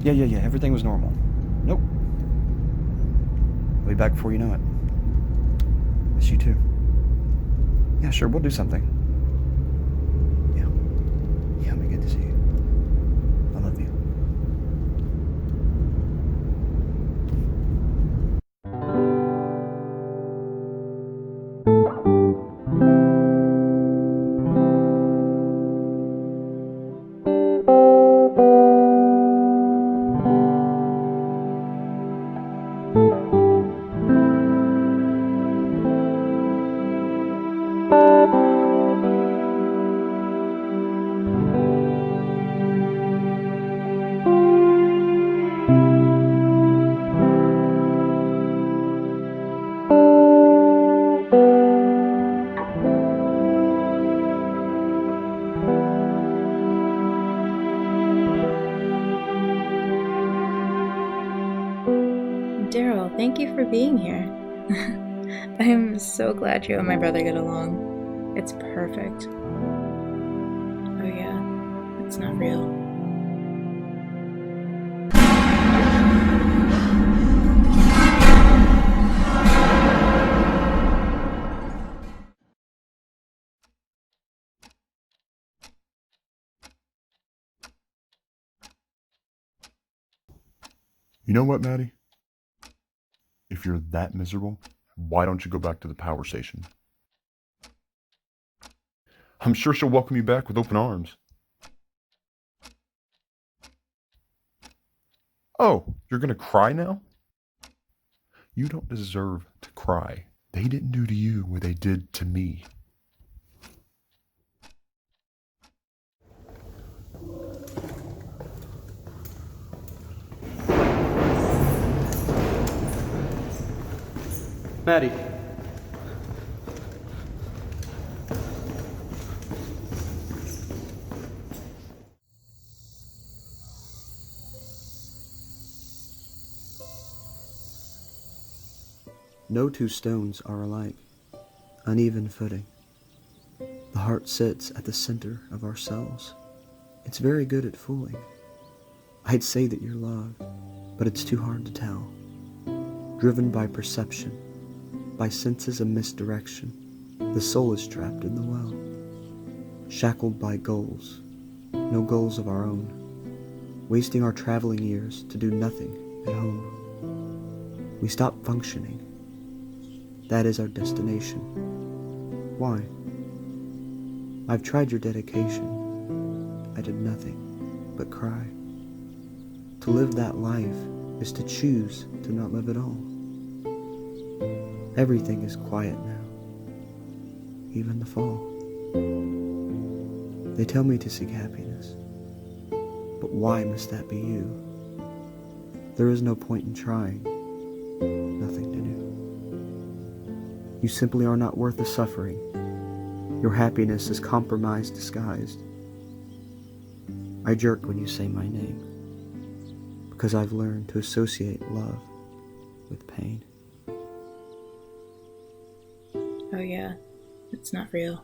Yeah. Everything was normal. Nope. I'll be back before you know it. Miss you too. Yeah, sure, we'll do something. Yeah. Yeah, it'll be good to see you. I love you. Daryl, thank you for being here. I'm so glad you and my brother get along. It's perfect. Oh yeah, it's not real. You know what, Maddie? If you're that miserable, why don't you go back to the power station? I'm sure she'll welcome you back with open arms. Oh, you're gonna cry now? You don't deserve to cry. They didn't do to you what they did to me. Maddie. No two stones are alike. Uneven footing. The heart sits at the center of ourselves. It's very good at fooling. I'd say that you're loved, but it's too hard to tell. Driven by perception, by senses of misdirection, the soul is trapped in the well. Shackled by goals, no goals of our own, wasting our traveling years to do nothing at home. We stop functioning. That is our destination. Why? I've tried your dedication. I did nothing but cry. To live that life is to choose to not live at all. Everything is quiet now, even the fall. They tell me to seek happiness, but why must that be you? There is no point in trying, nothing to do. You simply are not worth the suffering. Your happiness is compromised disguised. I jerk when you say my name, because I've learned to associate love with pain. Oh yeah, it's not real.